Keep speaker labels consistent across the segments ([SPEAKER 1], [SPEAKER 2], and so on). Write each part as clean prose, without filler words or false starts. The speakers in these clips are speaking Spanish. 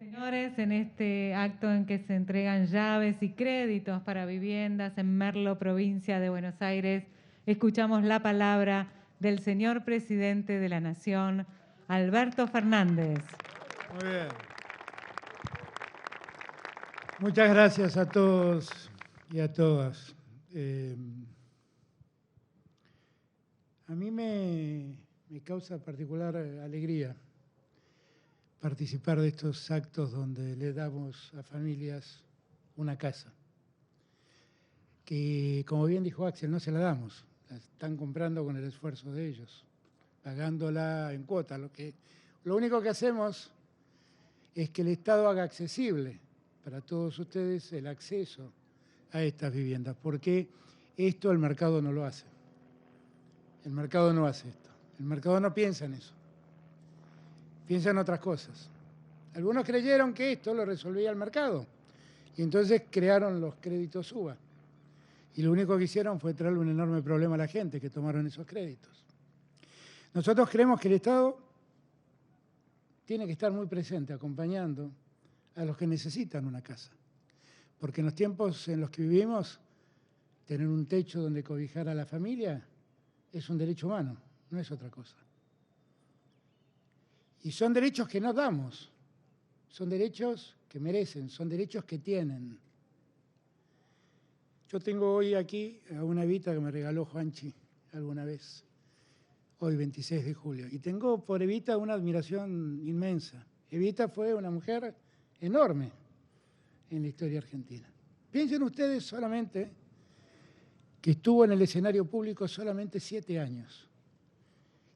[SPEAKER 1] Señores, en este acto en que se entregan llaves y créditos para viviendas en Merlo, provincia de Buenos Aires, escuchamos la palabra del señor presidente de la Nación, Alberto Fernández.
[SPEAKER 2] Muy bien. Muchas gracias a todos y a todas. A mí me causa particular alegría participar de estos actos donde le damos a familias una casa, que, como bien dijo Axel, no se la damos, la están comprando con el esfuerzo de ellos, pagándola en cuota. Lo único que hacemos es que el Estado haga accesible para todos ustedes el acceso a estas viviendas, porque esto el mercado no lo hace. El mercado no hace esto. El mercado no piensa en eso. Piensa en otras cosas. Algunos creyeron que esto lo resolvía el mercado y entonces crearon los créditos UBA. Y lo único que hicieron fue traerle un enorme problema a la gente que tomaron esos créditos. Nosotros creemos que el Estado tiene que estar muy presente acompañando a los que necesitan una casa. Porque en los tiempos en los que vivimos, tener un techo donde cobijar a la familia es un derecho humano, no es otra cosa. Y son derechos que no damos, son derechos que merecen, son derechos que tienen. Yo tengo hoy aquí a una Evita que me regaló Juanchi alguna vez, hoy 26 de julio, y tengo por Evita una admiración inmensa. Evita fue una mujer enorme en la historia argentina. Piensen ustedes solamente que estuvo en el escenario público solamente 7 años,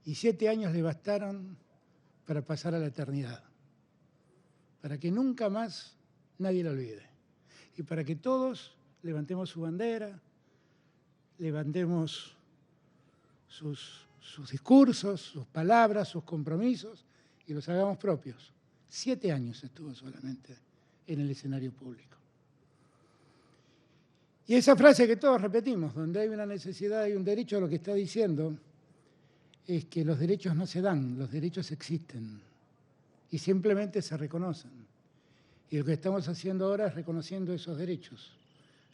[SPEAKER 2] y 7 años le bastaron para pasar a la eternidad, para que nunca más nadie la olvide, y para que todos levantemos su bandera, levantemos sus discursos, sus palabras, sus compromisos, y los hagamos propios. 7 años estuvo solamente en el escenario público. Y esa frase que todos repetimos, donde hay una necesidad y un derecho, lo que está diciendo es que los derechos no se dan, los derechos existen y simplemente se reconocen. Y lo que estamos haciendo ahora es reconociendo esos derechos.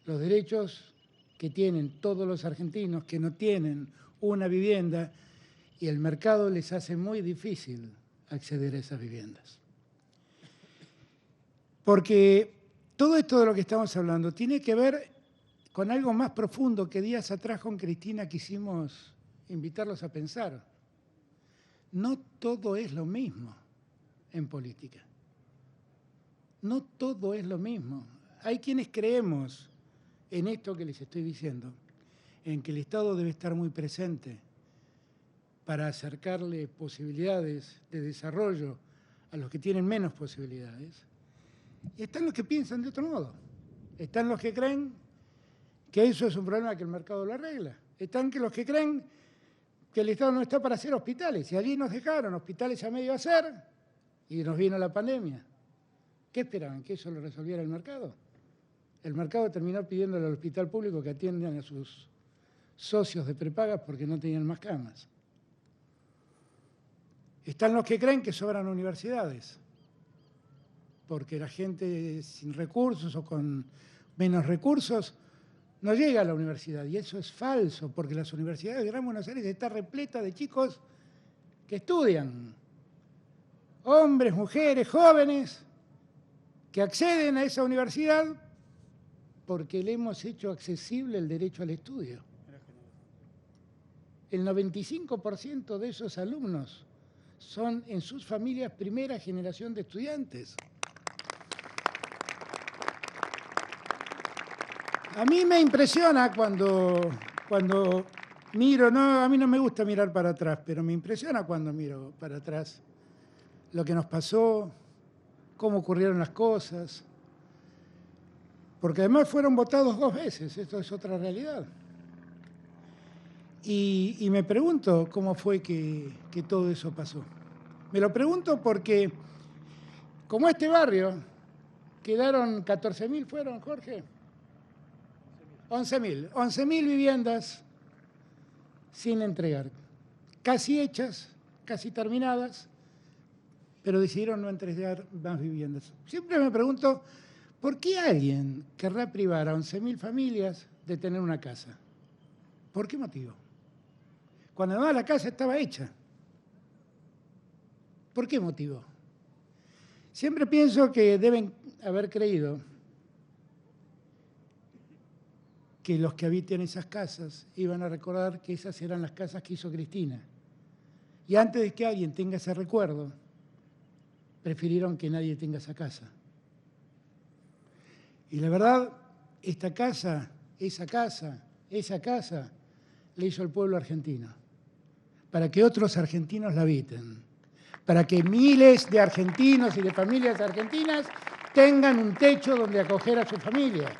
[SPEAKER 2] Los derechos que tienen todos los argentinos que no tienen una vivienda y el mercado les hace muy difícil acceder a esas viviendas. Porque todo esto de lo que estamos hablando tiene que ver con algo más profundo que días atrás con Cristina quisimos invitarlos a pensar. No todo es lo mismo en política. No todo es lo mismo. Hay quienes creemos en esto que les estoy diciendo, en que el Estado debe estar muy presente para acercarle posibilidades de desarrollo a los que tienen menos posibilidades. Y están los que piensan de otro modo. Están los que creen que eso es un problema que el mercado lo arregla. Están los que creen que el Estado no está para hacer hospitales. Y allí nos dejaron hospitales a medio hacer y nos vino la pandemia. ¿Qué esperaban? ¿Que eso lo resolviera el mercado? El mercado terminó pidiéndole al hospital público que atiendan a sus socios de prepagas porque no tenían más camas. Están los que creen que sobran universidades, porque la gente sin recursos o con menos recursos no llega a la universidad. Y eso es falso, porque las universidades de Gran Buenos Aires están repletas de chicos que estudian. Hombres, mujeres, jóvenes, que acceden a esa universidad porque le hemos hecho accesible el derecho al estudio. El 95% de esos alumnos son en sus familias primera generación de estudiantes. A mí me impresiona cuando miro, a mí no me gusta mirar para atrás, pero me impresiona cuando miro para atrás lo que nos pasó, cómo ocurrieron las cosas, porque además fueron votados 2 veces, esto es otra realidad. Y me pregunto cómo fue que todo eso pasó. Me lo pregunto porque, como este barrio, quedaron 14.000, ¿fueron, Jorge? 11.000 viviendas sin entregar, casi hechas, casi terminadas, pero decidieron no entregar más viviendas. Siempre me pregunto, ¿por qué alguien querrá privar a 11.000 familias de tener una casa? ¿Por qué motivo? Cuando además la casa estaba hecha. ¿Por qué motivo? Siempre pienso que deben haber creído que los que habiten esas casas iban a recordar que esas eran las casas que hizo Cristina. Y antes de que alguien tenga ese recuerdo, prefirieron que nadie tenga esa casa. Y la verdad, esta casa, esa casa, la hizo el pueblo argentino, para que otros argentinos la habiten, para que miles de argentinos y de familias argentinas tengan un techo donde acoger a su familia.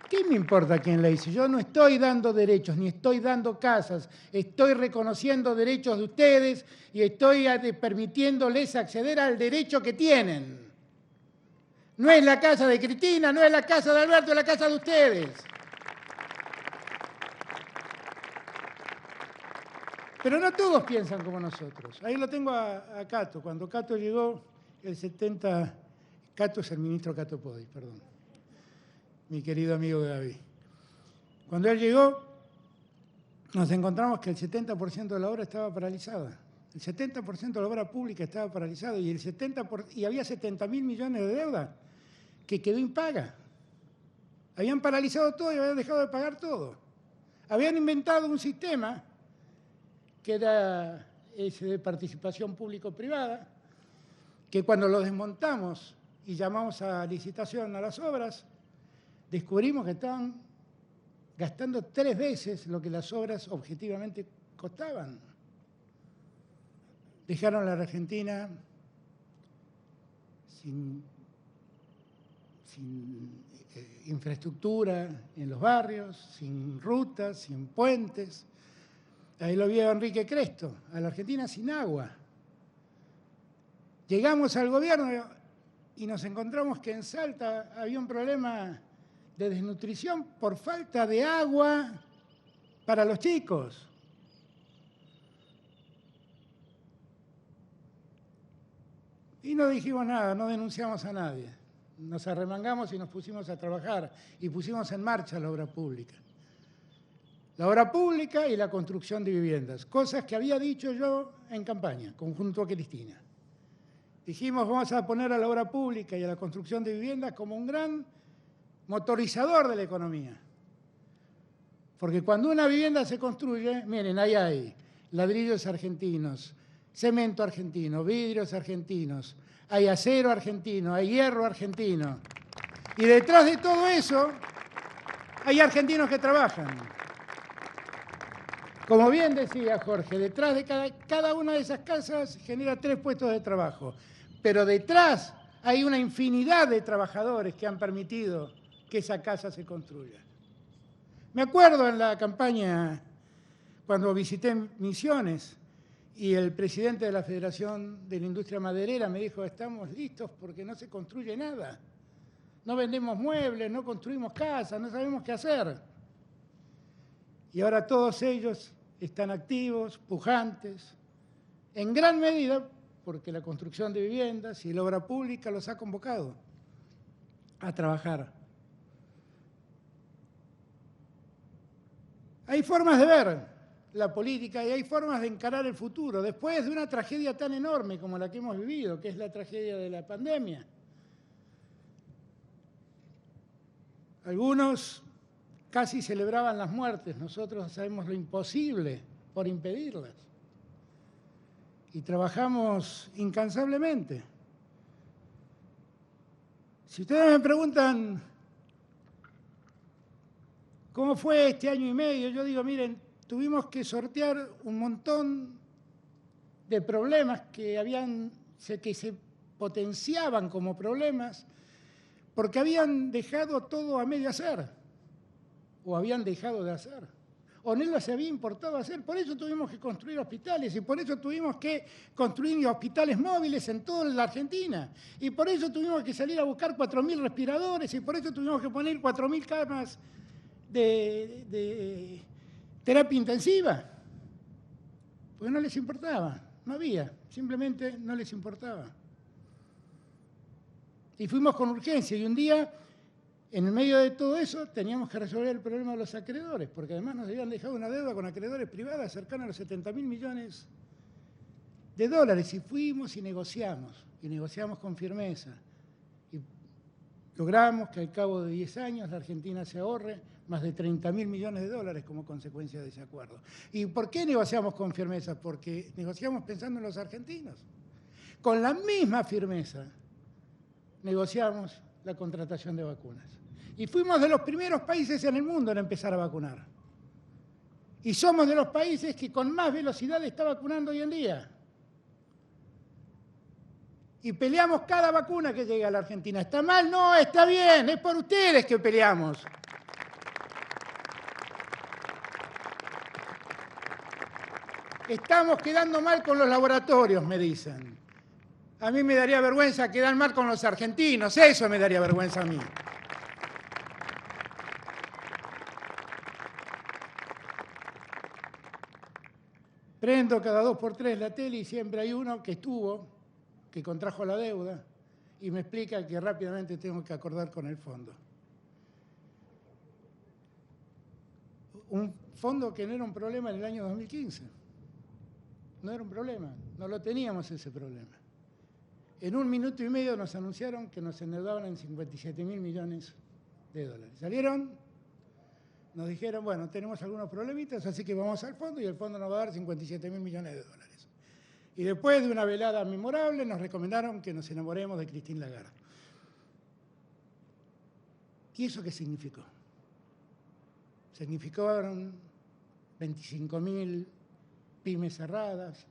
[SPEAKER 2] ¿Qué me importa quién la hizo? Yo no estoy dando derechos, ni estoy dando casas. Estoy reconociendo derechos de ustedes y estoy permitiéndoles acceder al derecho que tienen. No es la casa de Cristina, no es la casa de Alberto, es la casa de ustedes. Pero no todos piensan como nosotros. Ahí lo tengo a Cato. Cuando Cato llegó, el 70... Cato es el ministro Cato Podi, perdón. Mi querido amigo Gaby. Cuando él llegó, nos encontramos que el 70% de la obra estaba paralizada. El 70% de la obra pública estaba paralizada y había 70.000 millones de deuda que quedó impaga. Habían paralizado todo y habían dejado de pagar todo. Habían inventado un sistema que era ese de participación público-privada, que cuando lo desmontamos y llamamos a licitación a las obras, descubrimos que estaban gastando 3 veces lo que las obras objetivamente costaban. Dejaron a la Argentina sin infraestructura en los barrios, sin rutas, sin puentes. Ahí lo vio Enrique Cresto, a la Argentina sin agua. Llegamos al gobierno y nos encontramos que en Salta había un problema de desnutrición por falta de agua para los chicos. Y no dijimos nada, no denunciamos a nadie. Nos arremangamos y nos pusimos a trabajar y pusimos en marcha la obra pública. La obra pública y la construcción de viviendas, cosas que había dicho yo en campaña, conjunto a Cristina. Dijimos, vamos a poner a la obra pública y a la construcción de viviendas como un gran motorizador de la economía. Porque cuando una vivienda se construye, miren, ahí hay ladrillos argentinos, cemento argentino, vidrios argentinos, hay acero argentino, hay hierro argentino. Y detrás de todo eso hay argentinos que trabajan. Como bien decía Jorge, detrás de cada una de esas casas genera 3 puestos de trabajo. Pero detrás hay una infinidad de trabajadores que han permitido que esa casa se construya. Me acuerdo en la campaña, cuando visité Misiones, y el presidente de la Federación de la Industria Maderera me dijo, estamos listos porque no se construye nada. No vendemos muebles, no construimos casas, no sabemos qué hacer. Y ahora todos ellos están activos, pujantes, en gran medida porque la construcción de viviendas y la obra pública los ha convocado a trabajar. Hay formas de ver la política y hay formas de encarar el futuro, después de una tragedia tan enorme como la que hemos vivido, que es la tragedia de la pandemia. Algunos casi celebraban las muertes, nosotros sabemos lo imposible por impedirlas. Y trabajamos incansablemente. Si ustedes me preguntan cómo fue este año y medio, yo digo, miren, tuvimos que sortear un montón de problemas que se potenciaban como problemas porque habían dejado todo a medio hacer o habían dejado de hacer o no les había importado hacer. Por eso tuvimos que construir hospitales y por eso tuvimos que construir hospitales móviles en toda la Argentina y por eso tuvimos que salir a buscar 4.000 respiradores y por eso tuvimos que poner 4.000 camas de terapia intensiva, porque no les importaba. no había, simplemente no les importaba. Y fuimos con urgencia, y un día, en el medio de todo eso, teníamos que resolver el problema de los acreedores, porque además nos habían dejado una deuda con acreedores privadas cercana a los 70.000 millones de dólares, y fuimos y negociamos con firmeza. Y logramos que al cabo de 10 años la Argentina se ahorre más de 30.000 millones de dólares como consecuencia de ese acuerdo. ¿Y por qué negociamos con firmeza? Porque negociamos pensando en los argentinos. Con la misma firmeza negociamos la contratación de vacunas. Y fuimos de los primeros países en el mundo en empezar a vacunar. Y somos de los países que con más velocidad está vacunando hoy en día. Y peleamos cada vacuna que llega a la Argentina. ¿Está mal? No, está bien, es por ustedes que peleamos. Estamos quedando mal con los laboratorios, me dicen. A mí me daría vergüenza quedar mal con los argentinos, eso me daría vergüenza a mí. Prendo cada 2 por 3 la tele y siempre hay uno que contrajo la deuda y me explica que rápidamente tengo que acordar con el fondo. Un fondo que no era un problema en el año 2015. No era un problema, no lo teníamos ese problema. En 1 minuto y medio nos anunciaron que nos endeudaban en 57.000 millones de dólares. Salieron, nos dijeron, bueno, tenemos algunos problemitas, así que vamos al fondo y el fondo nos va a dar 57.000 millones de dólares. Y después de una velada memorable nos recomendaron que nos enamoremos de Christine Lagarde. ¿Y eso qué significó? Significaron 25.000 pymes cerradas,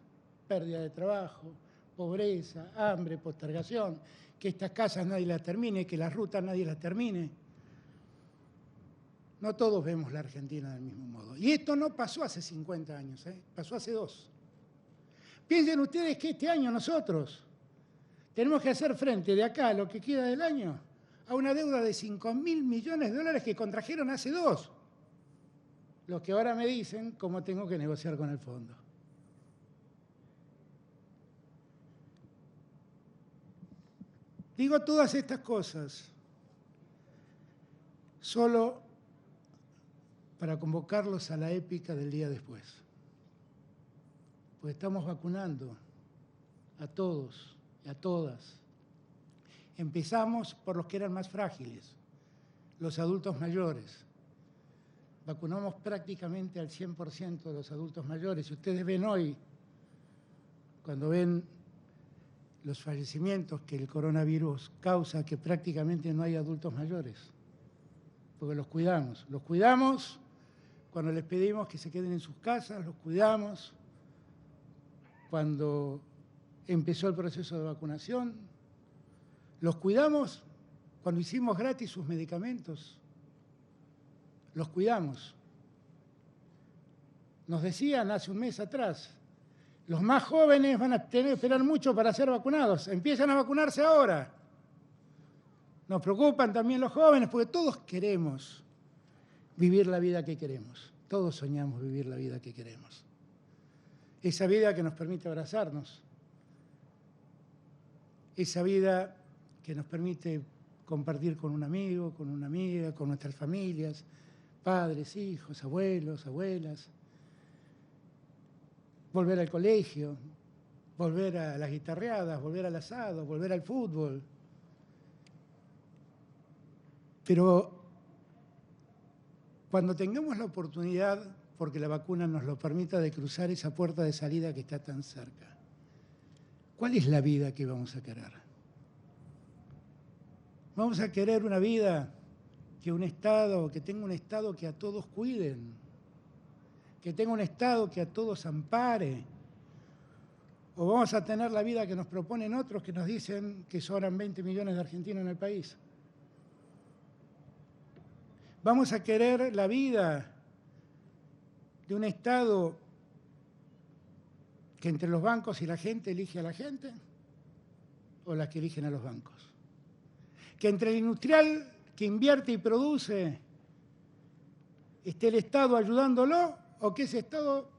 [SPEAKER 2] pérdida de trabajo, pobreza, hambre, postergación, que estas casas nadie las termine, que las rutas nadie las termine. No todos vemos la Argentina del mismo modo. Y esto no pasó hace 50 años, pasó hace 2. Piensen ustedes que este año nosotros tenemos que hacer frente de acá a lo que queda del año a una deuda de 5.000 millones de dólares que contrajeron hace 2. Los que ahora me dicen cómo tengo que negociar con el fondo. Digo todas estas cosas solo para convocarlos a la épica del día después. Pues estamos vacunando a todos y a todas. Empezamos por los que eran más frágiles, los adultos mayores. Vacunamos prácticamente al 100% de los adultos mayores. Y ustedes ven hoy, cuando ven los fallecimientos que el coronavirus causa, que prácticamente no hay adultos mayores, porque los cuidamos. Los cuidamos cuando les pedimos que se queden en sus casas, los cuidamos cuando empezó el proceso de vacunación, los cuidamos cuando hicimos gratis sus medicamentos, los cuidamos. Nos decían hace un mes atrás, los más jóvenes van a tener que esperar mucho para ser vacunados. Empiezan a vacunarse ahora. Nos preocupan también los jóvenes porque todos queremos vivir la vida que queremos. Todos soñamos vivir la vida que queremos. Esa vida que nos permite abrazarnos. Esa vida que nos permite compartir con un amigo, con una amiga, con nuestras familias, padres, hijos, abuelos, abuelas. Volver al colegio, volver a las guitarreadas, volver al asado, volver al fútbol. Pero cuando tengamos la oportunidad, porque la vacuna nos lo permita, de cruzar esa puerta de salida que está tan cerca, ¿cuál es la vida que vamos a querer? ¿Vamos a querer una vida que tenga un Estado que a todos cuiden? Que tenga un Estado que a todos ampare, o vamos a tener la vida que nos proponen otros que nos dicen que sobran 20 millones de argentinos en el país? Vamos a querer la vida de un Estado que entre los bancos y la gente elige a la gente, o las que eligen a los bancos. Que entre el industrial que invierte y produce esté el Estado ayudándolo, o que ese Estado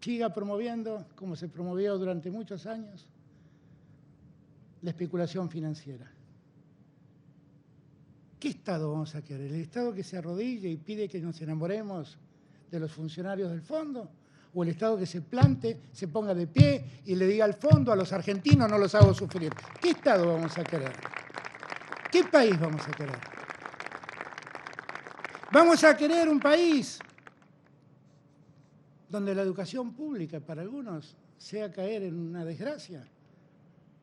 [SPEAKER 2] siga promoviendo, como se promovió durante muchos años, la especulación financiera. ¿Qué Estado vamos a querer? ¿El Estado que se arrodille y pide que nos enamoremos de los funcionarios del fondo? ¿O el Estado que se plante, se ponga de pie y le diga al fondo, a los argentinos no los hago sufrir? ¿Qué Estado vamos a querer? ¿Qué país vamos a querer? ¿Vamos a querer un país donde la educación pública para algunos sea caer en una desgracia?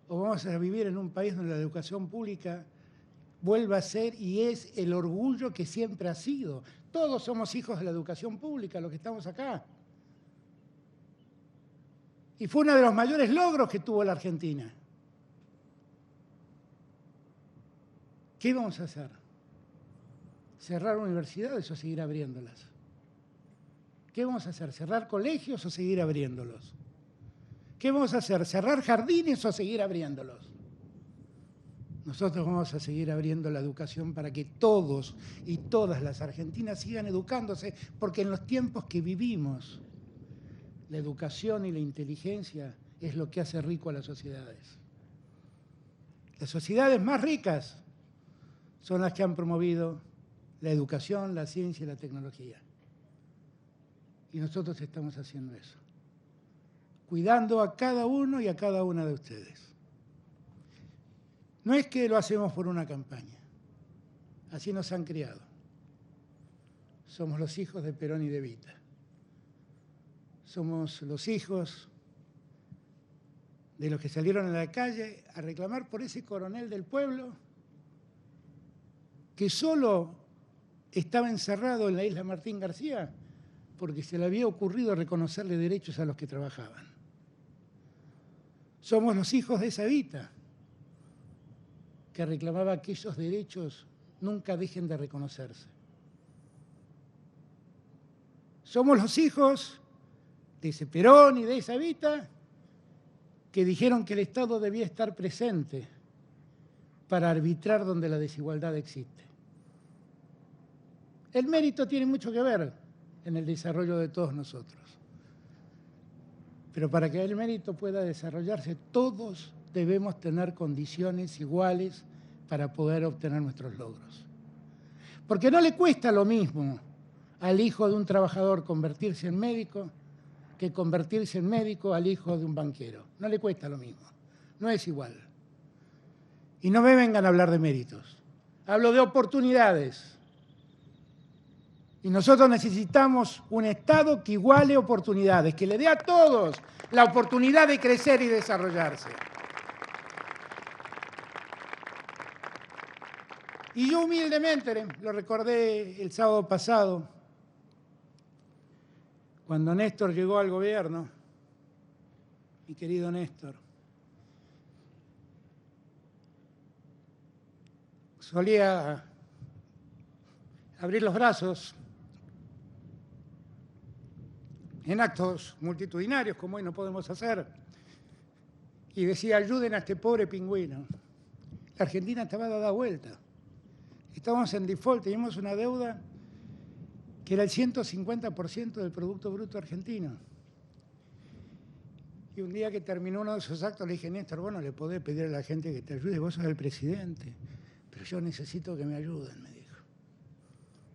[SPEAKER 2] ¿O vamos a vivir en un país donde la educación pública vuelva a ser y es el orgullo que siempre ha sido? Todos somos hijos de la educación pública, los que estamos acá. Y fue uno de los mayores logros que tuvo la Argentina. ¿Qué vamos a hacer? ¿Cerrar universidades o seguir abriéndolas? ¿Qué vamos a hacer? ¿Cerrar colegios o seguir abriéndolos? ¿Qué vamos a hacer? ¿Cerrar jardines o seguir abriéndolos? Nosotros vamos a seguir abriendo la educación para que todos y todas las argentinas sigan educándose, porque en los tiempos que vivimos, la educación y la inteligencia es lo que hace rico a las sociedades. Las sociedades más ricas son las que han promovido la educación, la ciencia y la tecnología. Y nosotros estamos haciendo eso, cuidando a cada uno y a cada una de ustedes. No es que lo hacemos por una campaña, así nos han criado. Somos los hijos de Perón y de Evita. Somos los hijos de los que salieron a la calle a reclamar por ese coronel del pueblo que solo estaba encerrado en la isla Martín García porque se le había ocurrido reconocerle derechos a los que trabajaban. Somos los hijos de esa Evita que reclamaba que esos derechos nunca dejen de reconocerse. Somos los hijos de ese Perón y de esa Evita que dijeron que el Estado debía estar presente para arbitrar donde la desigualdad existe. El mérito tiene mucho que ver en el desarrollo de todos nosotros. Pero para que el mérito pueda desarrollarse, todos debemos tener condiciones iguales para poder obtener nuestros logros. Porque no le cuesta lo mismo al hijo de un trabajador convertirse en médico que convertirse en médico al hijo de un banquero. No le cuesta lo mismo, no es igual. Y no me vengan a hablar de méritos, hablo de oportunidades. Y nosotros necesitamos un Estado que iguale oportunidades, que le dé a todos la oportunidad de crecer y desarrollarse. Y yo humildemente, lo recordé el sábado pasado, cuando Néstor llegó al gobierno, mi querido Néstor, solía abrir los brazos en actos multitudinarios, como hoy no podemos hacer, y decía, ayuden a este pobre pingüino. La Argentina estaba dada vuelta. Estábamos en default, teníamos una deuda que era el 150% del Producto Bruto argentino. Y un día que terminó uno de esos actos le dije, Néstor, bueno, le podés pedir a la gente que te ayude, vos sos el presidente, pero yo necesito que me ayuden, me dijo.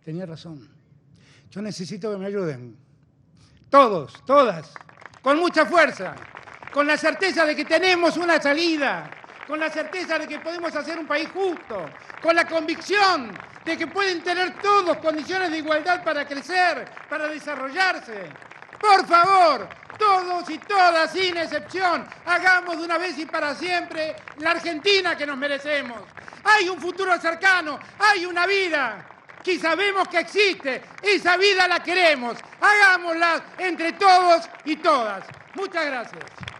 [SPEAKER 2] Tenía razón. Yo necesito que me ayuden. Todos, todas, con mucha fuerza, con la certeza de que tenemos una salida, con la certeza de que podemos hacer un país justo, con la convicción de que pueden tener todos condiciones de igualdad para crecer, para desarrollarse. Por favor, todos y todas, sin excepción, hagamos de una vez y para siempre la Argentina que nos merecemos. Hay un futuro cercano, hay una vida que sabemos que existe, esa vida la queremos. Hagámosla entre todos y todas. Muchas gracias.